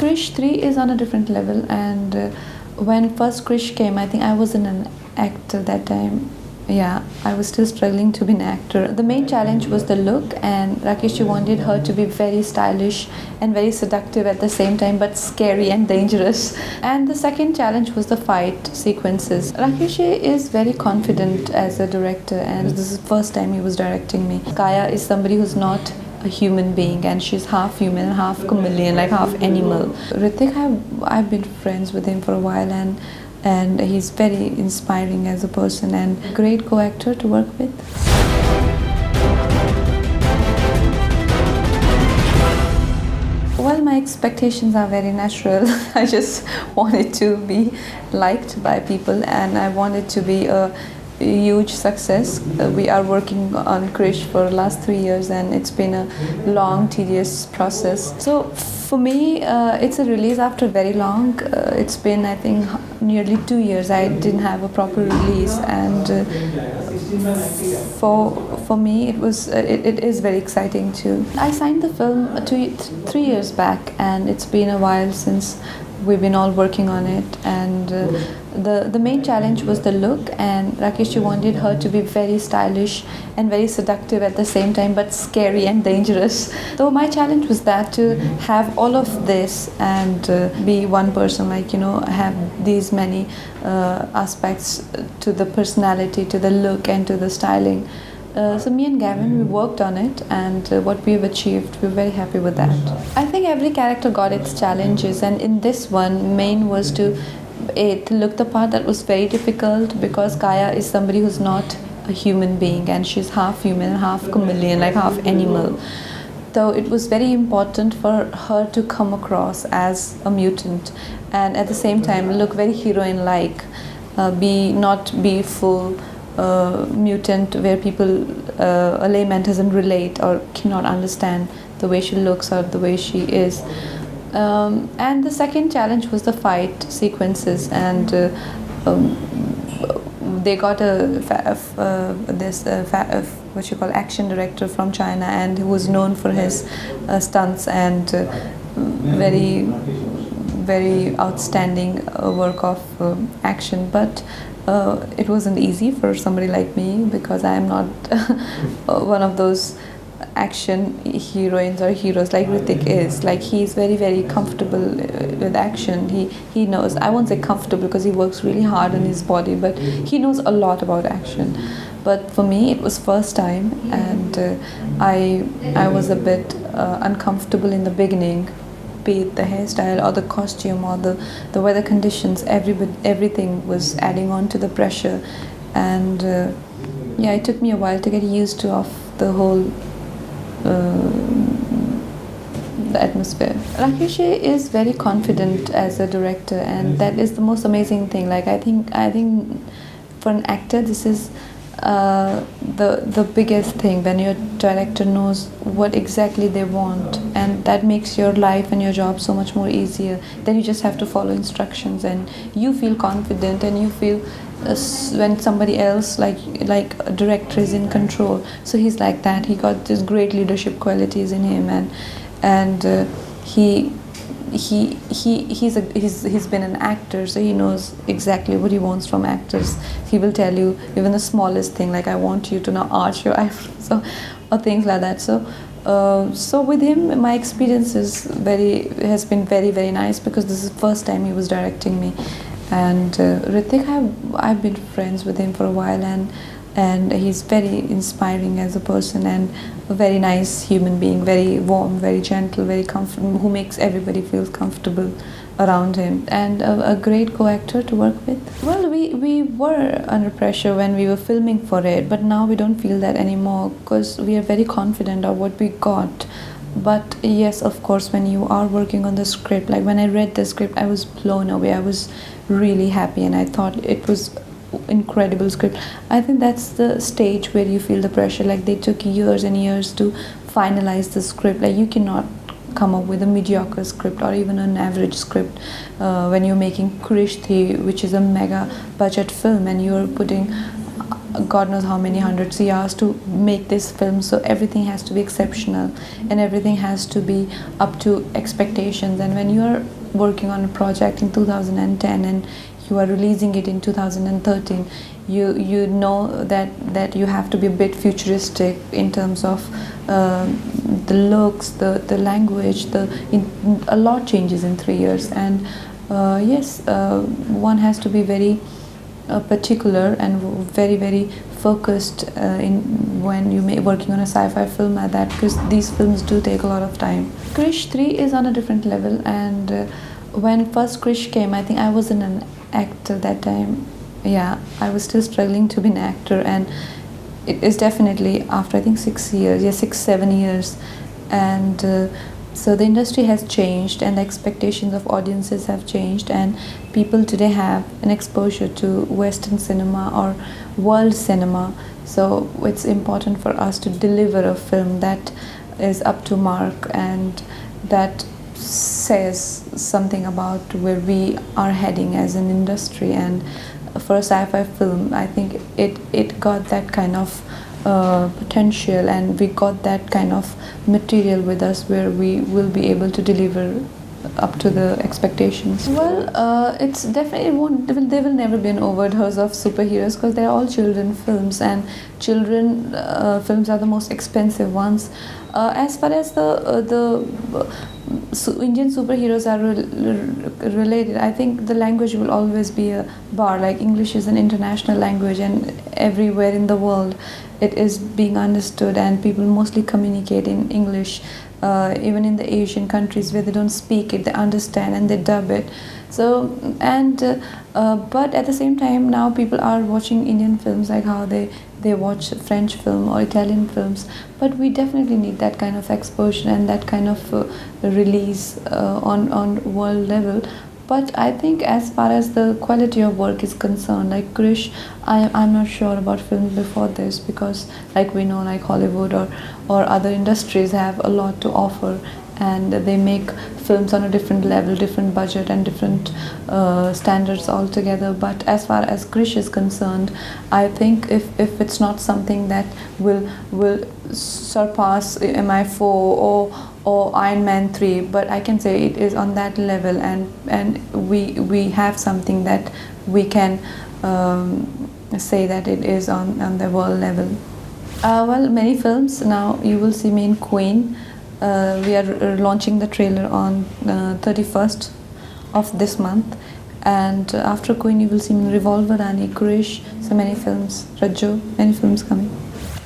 Krrish 3 is on a different level, and when first Krrish came, I think I wasn't an actor that time. Yeah, I was still struggling to be an actor. The main challenge was the look, and Rakesh wanted her to be very stylish and very seductive at the same time, but scary and dangerous. And the second challenge was the fight sequences. Rakesh is very confident as a director, and this is the first time he was directing me. Kaya is somebody who's not a human being, and she's half human, half chameleon, like half animal. Hrithik, I've been friends with him for a while, and he's very inspiring as a person and a great co-actor to work with. Well, my expectations are very natural. I just wanted to be liked by people, and I wanted to be a huge success. We are working on Krrish for the last 3 years, and it's been a long, tedious process. So for me, it's a release after very long. It's been, I think, nearly 2 years. I didn't have a proper release, and for me, it is very exciting too. I signed the film 3 years back, and it's been a while since we've been all working on it, and the main challenge was the look, and Rakesh wanted her to be very stylish and very seductive at the same time, but scary and dangerous. So my challenge was that to have all of this and be one person, like, you know, have these many aspects to the personality, to the look, and to the styling. So me and Gavin, we worked on it, and what we've achieved, we're very happy with that. I think every character got its challenges, and in this one, main was to look the part that was very difficult, because Kaya is somebody who's not a human being, and she's half human, half chameleon, like half animal. So it was very important for her to come across as a mutant, and at the same time look very heroine-like, not be full mutant where people, a layman doesn't relate or cannot understand the way she looks or the way she is. And the second challenge was the fight sequences, and they got what you call action director from China, and who was known for his stunts and very, very outstanding work of action. But it wasn't easy for somebody like me, because I am not one of those action heroines or heroes like Hrithik is. Like, he's very, very comfortable with action. He knows, I won't say comfortable because he works really hard on his body, but he knows a lot about action. But for me, it was first time, and I was a bit uncomfortable in the beginning, be it the hairstyle or the costume or the weather conditions. Everything was adding on to the pressure, and yeah, it took me a while to get used to the whole the atmosphere. Rakesh is very confident as a director, and that is the most amazing thing. Like, I think for an actor, this is the biggest thing, when your director knows what exactly they want, and that makes your life and your job so much more easier. Then you just have to follow instructions, and you feel confident, and you feel when somebody else, like a director, is in control. So he's like that. He got these great leadership qualities in him, and he's been an actor, so he knows exactly what he wants from actors. He will tell you even the smallest thing, like, I want you to now arch your eyebrows, or things like that. So with him, my experience has been very, very nice, because this is the first time he was directing me. And Hrithik, I've been friends with him for a while, and he's very inspiring as a person, and a very nice human being, very warm, very gentle, very comfortable, who makes everybody feel comfortable around him, and a great co-actor to work with. Well, we were under pressure when we were filming for it, but now we don't feel that anymore, because we are very confident of what we got. But yes, of course, when you are working on the script, like when I read the script, I was blown away. I was really happy, and I thought it was incredible script. I think that's the stage where you feel the pressure. Like, they took years and years to finalize the script. Like, you cannot come up with a mediocre script or even an average script when you're making Krrish 3, which is a mega budget film, and you're putting God knows how many hundreds of years to make this film, so everything has to be exceptional and everything has to be up to expectations. And when you are working on a project in 2010 and you are releasing it in 2013, you know that you have to be a bit futuristic in terms of the looks, the language, a lot changes in 3 years. And yes, one has to be very particular and very very focused in when you working on a sci-fi film like that, because these films do take a lot of time. Krrish 3 is on a different level, and when first Krrish came, I think I wasn't an actor that time. Yeah, I was still struggling to be an actor, and it is definitely after I think 6 years, 6-7 years, and so the industry has changed and the expectations of audiences have changed, and people today have an exposure to Western cinema or world cinema. So it's important for us to deliver a film that is up to mark and that says something about where we are heading as an industry. And for a sci-fi film, I think it got that kind of potential, and we got that kind of material with us where we will be able to deliver up to the expectations. Well, it's definitely there will never be an overdose of superheroes, because they're all children films, and children films are the most expensive ones. As far as the Indian superheroes are related, I think the language will always be a bar. Like English is an international language, and everywhere in the world it is being understood, and people mostly communicate in English. Even in the Asian countries where they don't speak it, they understand and they dub it. So, and but at the same time, now people are watching Indian films like how they watch French film or Italian films. But we definitely need that kind of exposure and that kind of release on world level. But I think as far as the quality of work is concerned, like Krrish, I'm not sure about films before this, because like we know, like Hollywood or other industries have a lot to offer, and they make films on a different level, different budget and different standards altogether. But as far as Krrish is concerned, I think if it's not something that will surpass MI4 or Iron Man 3, but I can say it is on that level, and we have something that we can say that it is on the world level. Well, many films. Now you will see me in Queen. We are launching the trailer on 31st of this month, and after Queen you will see me in Revolver, Rani, Krrish, so many films, Rajjo, many films coming.